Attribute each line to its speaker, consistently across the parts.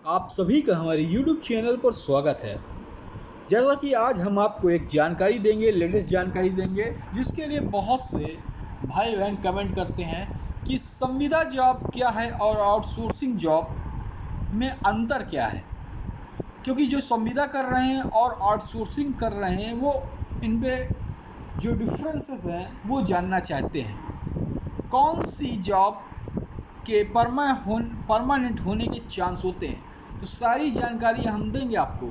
Speaker 1: आप सभी का हमारे YouTube चैनल पर स्वागत है। जैसा कि आज हम आपको एक जानकारी देंगे, लेटेस्ट जानकारी देंगे, जिसके लिए बहुत से भाई बहन कमेंट करते हैं कि संविदा जॉब क्या है और आउटसोर्सिंग जॉब में अंतर क्या है। क्योंकि जो संविदा कर रहे हैं और आउटसोर्सिंग कर रहे हैं वो इन पे जो डिफरेंसेस हैं वो जानना चाहते हैं। कौन सी जॉब के परमानेंट होने के चांस होते हैं, तो सारी जानकारी हम देंगे आपको।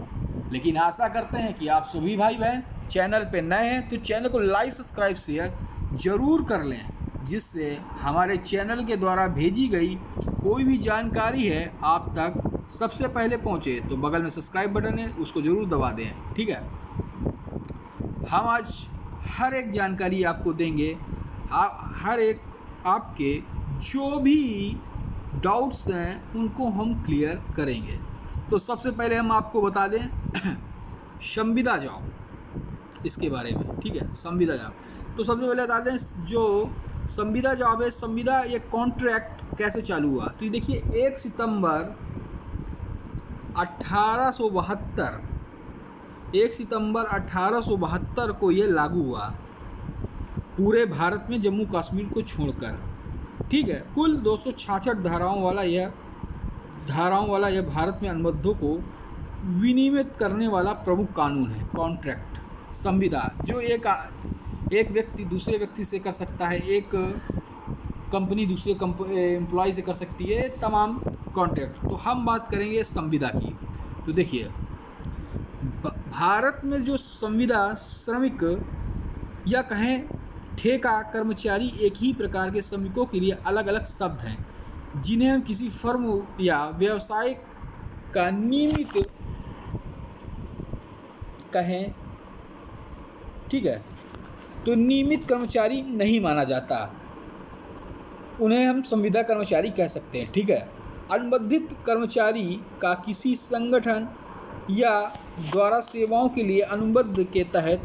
Speaker 1: लेकिन आशा करते हैं कि आप सभी भाई बहन चैनल पे नए हैं तो चैनल को लाइक सब्सक्राइब शेयर ज़रूर कर लें, जिससे हमारे चैनल के द्वारा भेजी गई कोई भी जानकारी है आप तक सबसे पहले पहुंचे। तो बगल में सब्सक्राइब बटन है, उसको ज़रूर दबा दें। ठीक है, हम आज हर एक जानकारी आपको देंगे, हर एक आपके जो भी डाउट्स हैं उनको हम क्लियर करेंगे। तो सबसे पहले हम आपको बता दें संविदा जॉब इसके बारे में। ठीक है, संविदा जॉब तो सबसे पहले बता दें जो संविदा जॉब है, संविदा ये कॉन्ट्रैक्ट कैसे चालू हुआ। तो ये देखिए 1 सितंबर 1872 को ये लागू हुआ पूरे भारत में, जम्मू कश्मीर को छोड़कर। ठीक है, कुल 266 धाराओं वाला यह भारत में अनुबंधों को विनियमित करने वाला प्रमुख कानून है। कॉन्ट्रैक्ट संविदा जो एक व्यक्ति दूसरे व्यक्ति से कर सकता है, एक कंपनी दूसरे एम्प्लॉय से कर सकती है, तमाम कॉन्ट्रैक्ट। तो हम बात करेंगे संविदा की। तो देखिए भारत में जो संविदा श्रमिक या कहें ठेका कर्मचारी एक ही प्रकार के श्रमिकों के लिए अलग अलग शब्द हैं, जिन्हें हम किसी फर्म या व्यवसाय का नियमित कहें। ठीक है, तो नियमित कर्मचारी नहीं माना जाता, उन्हें हम संविदा कर्मचारी कह सकते हैं। ठीक है, अनुबंधित कर्मचारी का किसी संगठन या द्वारा सेवाओं के लिए अनुबंध के तहत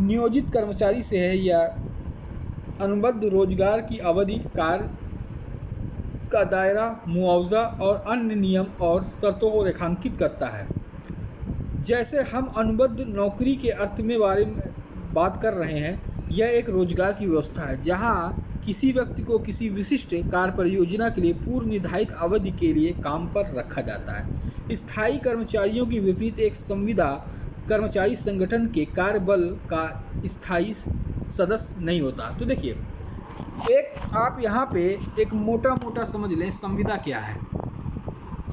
Speaker 1: नियोजित कर्मचारी से है, या अनुबंध रोजगार की अवधि, कार्य का दायरा, मुआवजा और अन्य नियम और शर्तों को रेखांकित करता है। जैसे हम अनुबंध नौकरी के अर्थ में बारे में बात कर रहे हैं, यह एक रोजगार की व्यवस्था है जहां किसी व्यक्ति को किसी विशिष्ट कार्य परियोजना के लिए पूर्व निर्धारित अवधि के लिए काम पर रखा जाता है। स्थायी कर्मचारियों की विपरीत एक संविदा कर्मचारी संगठन के कार्यबल का स्थायी सदस्य नहीं होता। तो देखिए एक आप यहाँ पे एक मोटा समझ लें संविदा क्या है।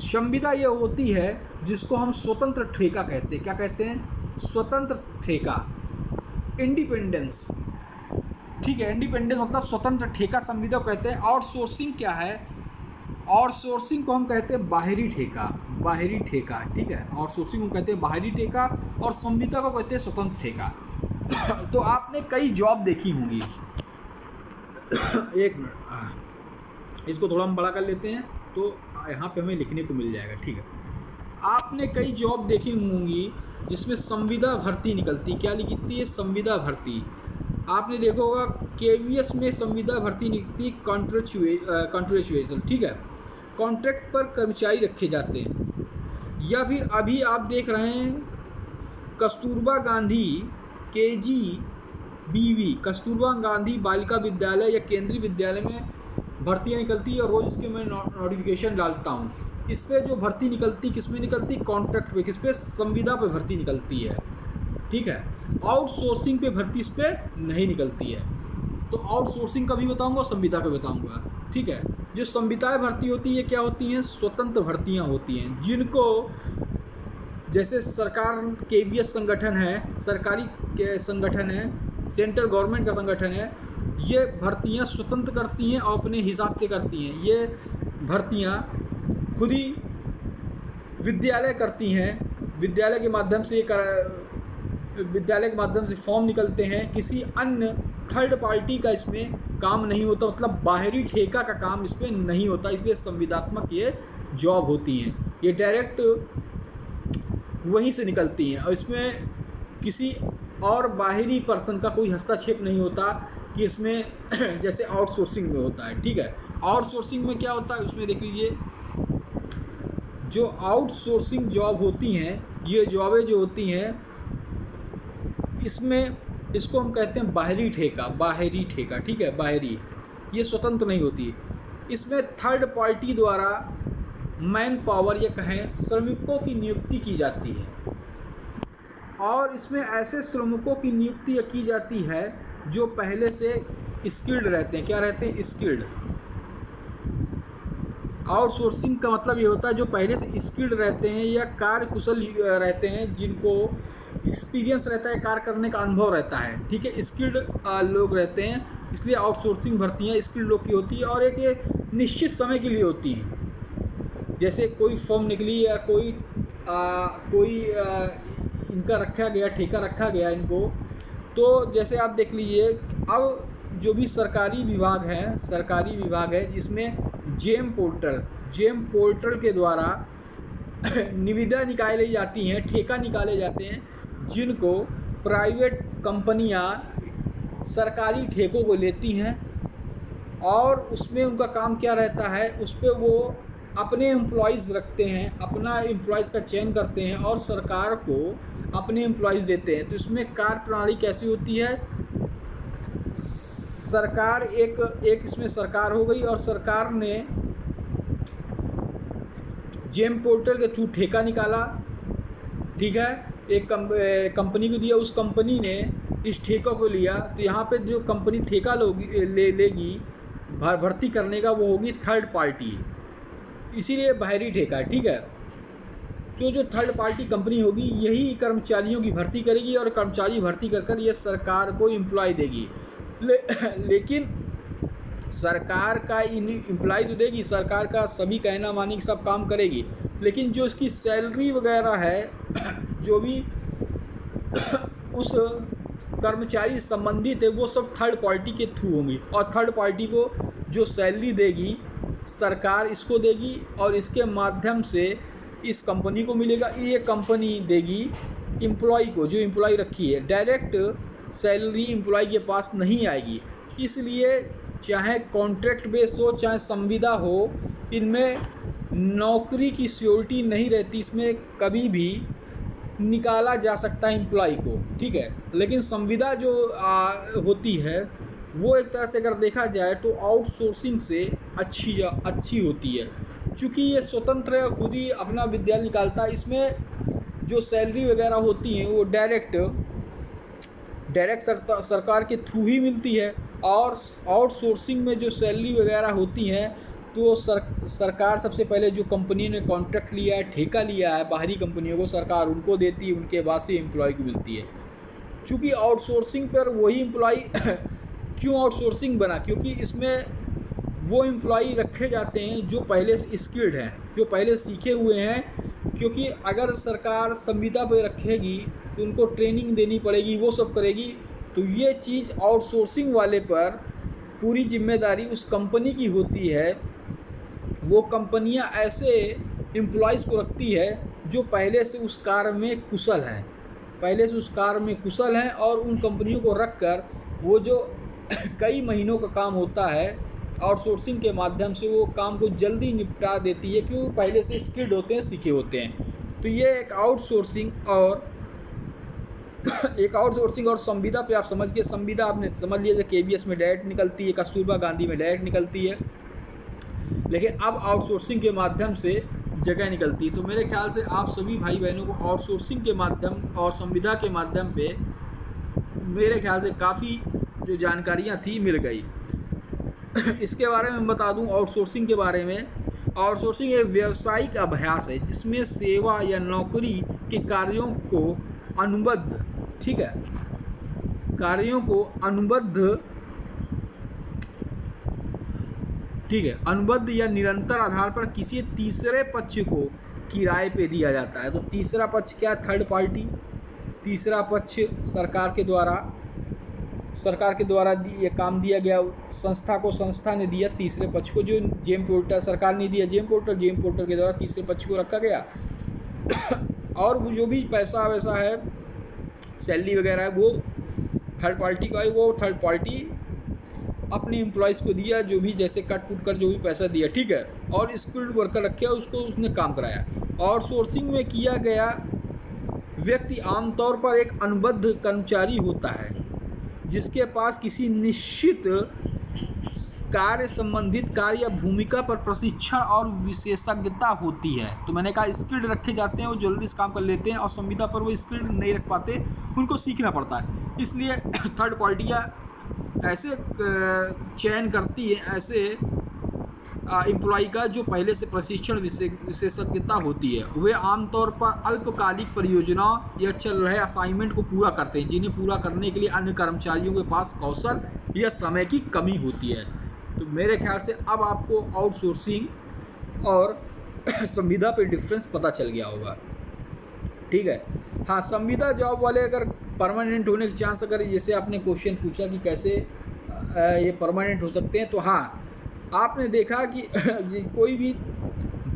Speaker 1: संविदा ये होती है जिसको हम स्वतंत्र ठेका कहते हैं। क्या कहते हैं? स्वतंत्र ठेका, इंडिपेंडेंस। ठीक है, इंडिपेंडेंस मतलब स्वतंत्र ठेका संविदा कहते हैं। आउटसोर्सिंग क्या है? आउटसोर्सिंग को हम कहते हैं बाहरी ठेका। ठीक है, आउटसोर्सिंग को कहते हैं बाहरी ठेका और संविदा को कहते हैं स्वतंत्र ठेका। तो आपने कई जॉब देखी होंगी। एक मिनट, इसको थोड़ा हम बड़ा कर लेते हैं तो यहाँ पे हमें लिखने को मिल जाएगा। ठीक है, आपने कई जॉब देखी होंगी जिसमें संविदा भर्ती निकलती। क्या लिखती है? संविदा भर्ती। आपने देखा होगा KVS में संविदा भर्ती निकलती कॉन्ट्रेक्चुअल। ठीक है, कॉन्ट्रैक्ट पर कर्मचारी रखे जाते हैं। या फिर अभी आप देख रहे हैं कस्तूरबा गांधी KGBV, कस्तूरबा गांधी बालिका विद्यालय या केंद्रीय विद्यालय में भर्तियाँ निकलती है और रोज़ इसके मैं नोटिफिकेशन डालता हूँ। इस पर जो भर्ती निकलती किस में निकलती? कॉन्ट्रैक्ट पे। किस पे? संविदा पे भर्ती निकलती है। ठीक है, आउटसोर्सिंग पे भर्ती इस पे नहीं निकलती है। तो आउटसोर्सिंग का भी बताऊँगा, संविदा पे बताऊँगा। ठीक है, जो संविदाएँ भर्ती होती है क्या होती हैं? स्वतंत्र भर्तियाँ होती हैं, जिनको जैसे सरकार KVS संगठन है, सरकारी के संगठन है, सेंट्रल गवर्नमेंट का संगठन है, ये भर्तियां स्वतंत्र करती हैं और अपने हिसाब से करती हैं। ये भर्तियां खुद ही विद्यालय करती हैं। विद्यालय के माध्यम से फॉर्म निकलते हैं। किसी अन्य थर्ड पार्टी का इसमें काम नहीं होता, मतलब बाहरी ठेका का काम इसमें नहीं होता। इसलिए संविदात्मक ये जॉब होती हैं, ये डायरेक्ट वहीं से निकलती हैं और इसमें किसी और बाहरी पर्सन का कोई हस्तक्षेप नहीं होता कि इसमें जैसे आउटसोर्सिंग में होता है। ठीक है, आउटसोर्सिंग में क्या होता है उसमें देख लीजिए जो आउटसोर्सिंग जॉब होती हैं, ये जॉबें जो होती हैं, इसमें इसको हम कहते हैं बाहरी ठेका, ठीक है, बाहरी, ये स्वतंत्र नहीं होती। इसमें थर्ड पार्टी द्वारा मैन पावर या कहें श्रमिकों की नियुक्ति की जाती है, और इसमें ऐसे श्रमिकों की नियुक्ति की जाती है जो पहले से स्किल्ड रहते हैं। क्या रहते हैं? स्किल्ड। आउटसोर्सिंग का मतलब ये होता है जो पहले से स्किल्ड रहते हैं या कार्य कुशल रहते हैं, जिनको एक्सपीरियंस रहता है, कार्य करने का अनुभव रहता है, ठीक है, स्किल्ड लोग रहते हैं। इसलिए आउटसोर्सिंग भर्तियाँ स्किल्ड लोग की होती है और एक निश्चित समय के लिए होती हैं। जैसे कोई फॉर्म निकली या कोई इनका रखा गया, ठेका रखा गया इनको, तो जैसे आप देख लीजिए, अब जो भी सरकारी विभाग है जिसमें जेम पोर्टल के द्वारा निविदा निकाली जाती हैं, ठेका निकाले जाते हैं, जिनको प्राइवेट कंपनियां सरकारी ठेकों को लेती हैं, और उसमें उनका काम क्या रहता है, उस पर वो अपने एम्प्लॉयज़ रखते हैं, अपना एम्प्लॉयज़ का चयन करते हैं और सरकार को अपने एम्प्लॉयज़ देते हैं। तो इसमें कार्य प्रणाली कैसी होती है? सरकार एक इसमें सरकार हो गई, और सरकार ने जेम पोर्टल के थ्रू ठेका निकाला, ठीक है, एक कंपनी को दिया, उस कंपनी ने इस ठेका को लिया। तो यहाँ पे जो कंपनी ठेका लेगी भर्ती करने का, वो होगी थर्ड पार्टी, इसीलिए बाहरी ठेका है, ठीक है। तो जो थर्ड पार्टी कंपनी होगी यही कर्मचारियों की भर्ती करेगी, और कर्मचारी भर्ती कर ये सरकार को एम्प्लॉय देगी। लेकिन सरकार का एम्प्लॉय तो देगी, सरकार का सभी कहना मानेगी, सब काम करेगी, लेकिन जो इसकी सैलरी वगैरह है, जो भी उस कर्मचारी संबंधित है, वो सब थर्ड पार्टी के थ्रू होंगी, और थर्ड पार्टी को जो सैलरी देगी सरकार इसको देगी, और इसके माध्यम से इस कंपनी को मिलेगा। ये कंपनी देगी एम्प्लॉय को, जो एम्प्लॉय रखी है, डायरेक्ट सैलरी एम्प्लॉय के पास नहीं आएगी। इसलिए चाहे कॉन्ट्रैक्ट बेस हो, चाहे संविदा हो, इनमें नौकरी की सिक्योरिटी नहीं रहती, इसमें कभी भी निकाला जा सकता है एम्प्लॉय को, ठीक है। लेकिन संविदा जो होती है, वो एक तरह से अगर देखा जाए तो आउटसोर्सिंग से अच्छी होती है, क्योंकि ये स्वतंत्र है, खुद ही अपना विद्यालय निकालता है। इसमें जो सैलरी वगैरह होती हैं वो डायरेक्ट सरकार के थ्रू ही मिलती है, और आउटसोर्सिंग में जो सैलरी वगैरह होती हैं तो सरकार सबसे पहले जो कंपनी ने कॉन्ट्रैक्ट लिया है, ठेका लिया है बाहरी कंपनियों को, सरकार उनको देती है, उनके बाद से एम्प्लॉय को मिलती है। चूँकि आउटसोर्सिंग पर वही एम्प्लॉय क्यों आउटसोर्सिंग बना? क्योंकि इसमें वो एम्प्लॉय रखे जाते हैं जो पहले से स्किल्ड हैं, जो पहले सीखे हुए हैं, क्योंकि अगर सरकार संविदा पर रखेगी तो उनको ट्रेनिंग देनी पड़ेगी, वो सब करेगी। तो ये चीज़ आउटसोर्सिंग वाले पर पूरी जिम्मेदारी उस कंपनी की होती है। वो कंपनियां ऐसे एम्प्लॉयज़ को रखती है जो पहले से उस कार्य में कुशल हैं, और उन कंपनियों को रखकर वो जो कई महीनों का काम होता है आउटसोर्सिंग के माध्यम से, वो काम को जल्दी निपटा देती है, क्योंकि पहले से स्किल्ड होते हैं, सीखे होते हैं। तो ये एक आउटसोर्सिंग और संविदा पे आप समझ गए। संविदा आपने समझ लिया, KBS में डायरेक्ट निकलती है, कस्तूरबा गांधी में डायरेक्ट निकलती है, लेकिन अब आउटसोर्सिंग के माध्यम से जगह निकलती है। तो मेरे ख्याल से आप सभी भाई बहनों को आउटसोर्सिंग के माध्यम और संविदा के माध्यम पे मेरे ख्याल से काफ़ी जो जानकारियाँ थी मिल गई। इसके बारे में बता दूं, आउटसोर्सिंग के बारे में, आउटसोर्सिंग एक व्यावसायिक अभ्यास है जिसमें सेवा या नौकरी के कार्यों को अनुबद्ध, ठीक है, अनुबद्ध या निरंतर आधार पर किसी तीसरे पक्ष को किराए पे दिया जाता है। तो तीसरा पक्ष क्या? Third party. तीसरा पक्ष सरकार के द्वारा ये काम दिया गया, संस्था ने दिया तीसरे पक्ष को, जो जेम पोर्टल सरकार ने दिया, जेम पोर्टल के द्वारा तीसरे पक्ष को रखा गया। और वो जो भी पैसा वैसा है, सैलरी वगैरह है, वो थर्ड पार्टी का है, वो थर्ड पार्टी अपने एम्प्लॉयज़ को दिया, जो भी जैसे कट पुट कर जो भी पैसा दिया, ठीक है। और स्किल्ड वर्कर रखे और उसको उसने काम कराया। आउटसोर्सिंग में किया गया व्यक्ति आमतौर पर एक अनुबद्ध कर्मचारी होता है जिसके पास किसी निश्चित कार्य संबंधित कार्य या भूमिका पर प्रशिक्षण और विशेषज्ञता होती है। तो मैंने कहा स्किल्ड रखे जाते हैं, वो जल्दी से काम कर लेते हैं, और संविदा पर वो स्किल्ड नहीं रख पाते, उनको सीखना पड़ता है। इसलिए थर्ड पार्टियाँ ऐसे चयन करती है ऐसे एम्प्लॉय का जो पहले से प्रशिक्षण विशेषज्ञता होती है। वे आमतौर पर अल्पकालिक परियोजनाओं या चल रहे असाइनमेंट को पूरा करते हैं जिन्हें पूरा करने के लिए अन्य कर्मचारियों के पास कौशल या समय की कमी होती है। तो मेरे ख्याल से अब आपको आउटसोर्सिंग और संविदा पे डिफरेंस पता चल गया होगा। ठीक है। हाँ, संविदा जॉब वाले अगर परमानेंट होने के चांस, अगर जैसे आपने क्वेश्चन पूछा कि कैसे ये परमानेंट हो सकते हैं, तो हाँ, आपने देखा कि कोई भी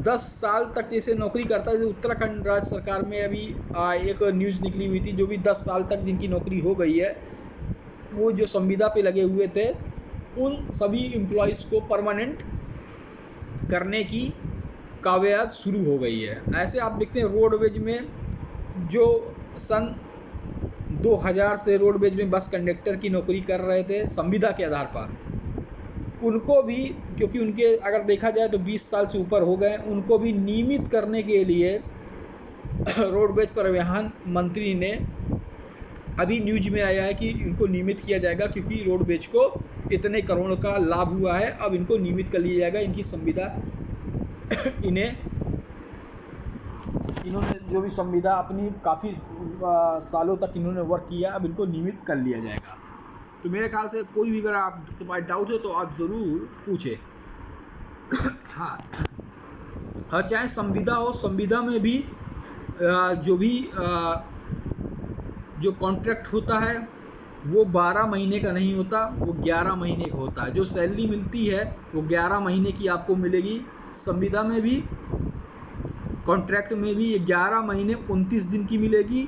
Speaker 1: 10 साल तक जैसे नौकरी करता है, जैसे उत्तराखंड राज्य सरकार में अभी एक न्यूज़ निकली हुई थी, जो भी 10 साल तक जिनकी नौकरी हो गई है, वो जो संविदा पे लगे हुए थे, उन सभी एम्प्लॉयज़ को परमानेंट करने की कावियात शुरू हो गई है। ऐसे आप देखते हैं रोडवेज में जो सन 2000 से रोडवेज में बस कंडक्टर की नौकरी कर रहे थे संविदा के आधार पर, उनको भी, क्योंकि उनके अगर देखा जाए तो 20 साल से ऊपर हो गए, उनको भी नियमित करने के लिए रोडवेज परिवहन मंत्री ने अभी न्यूज में आया है कि इनको नियमित किया जाएगा, क्योंकि रोडवेज को इतने करोड़ का लाभ हुआ है, अब इनको नियमित कर लिया जाएगा। इनकी संविदा इन्होंने जो भी संविदा अपनी काफ़ी सालों तक इन्होंने वर्क किया, अब इनको नियमित कर लिया जाएगा। तो मेरे ख्याल से कोई भी अगर आपके पास डाउट हो तो आप ज़रूर पूछें। हाँ, चाहे संविदा हो, संविदा में भी जो कॉन्ट्रैक्ट होता है वो 12 महीने का नहीं होता, वो 11 महीने का होता है। जो सैलरी मिलती है वो 11 महीने की आपको मिलेगी। संविदा में भी, कॉन्ट्रैक्ट में भी ये 11 महीने 29 दिन की मिलेगी।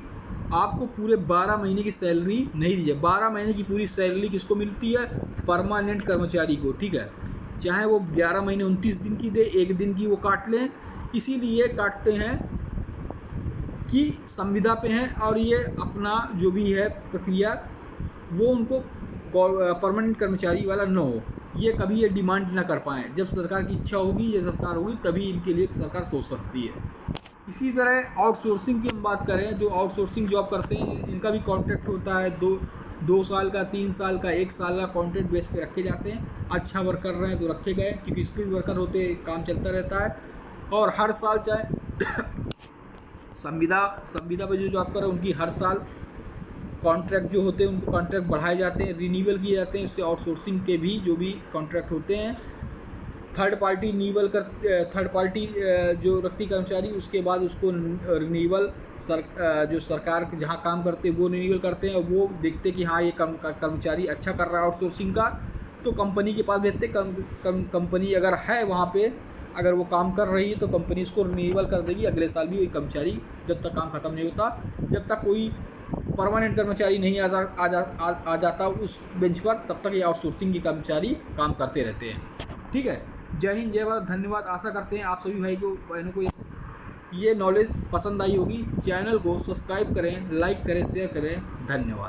Speaker 1: आपको पूरे 12 महीने की सैलरी नहीं दी जाए। 12 महीने की पूरी सैलरी किसको मिलती है? परमानेंट कर्मचारी को। ठीक है, चाहे वो 11 महीने 29 दिन की दे, एक दिन की वो काट लें। इसीलिए काटते हैं कि संविदा पे हैं और ये अपना जो भी है प्रक्रिया वो उनको परमानेंट कर्मचारी वाला न हो, ये कभी ये डिमांड ना कर पाएँ। जब सरकार की इच्छा होगी, ये सरकार होगी, तभी इनके लिए सरकार सोच सकती है। इसी तरह आउटसोर्सिंग की हम बात करें, जो आउटसोर्सिंग जॉब करते हैं इनका भी कॉन्ट्रैक्ट होता है, 2 साल का, 3 साल का, 1 साल का कॉन्ट्रैक्ट बेस पे रखे जाते हैं। अच्छा वर्क कर रहे हैं तो रखे गए, क्योंकि स्किल्ड वर्कर होते काम चलता रहता है। और हर साल चाहे संविदा पे जो जॉब कर रहे हैं उनकी हर साल कॉन्ट्रैक्ट जो होते हैं उनको कॉन्ट्रैक्ट बढ़ाए जाते हैं, रिन्यूअल किए जाते हैं। इससे आउटसोर्सिंग के भी जो भी कॉन्ट्रैक्ट होते हैं, थर्ड पार्टी जो रखती कर्मचारी, उसके बाद उसको रिन्यूअल जो सरकार जहाँ काम करते हैं वो रिन्यूअल करते हैं। वो देखते कि हाँ ये कर्मचारी अच्छा कर रहा है आउटसोर्सिंग का, तो कंपनी के पास भेजते। कंपनी अगर है वहाँ पे, अगर वो काम कर रही है तो कंपनी उसको रिन्यूअल कर देगी अगले साल भी। वही कर्मचारी जब तक काम ख़त्म नहीं होता, जब तक कोई परमानेंट कर्मचारी नहीं आ जाता उस बेंच पर, तब तक ये आउटसोर्सिंग के कर्मचारी काम करते रहते हैं। ठीक है, जय हिंद, जय भारत, धन्यवाद। आशा करते हैं आप सभी भाई को, बहनों को ये नॉलेज पसंद आई होगी। चैनल को सब्सक्राइब करें, लाइक करें, शेयर करें। धन्यवाद।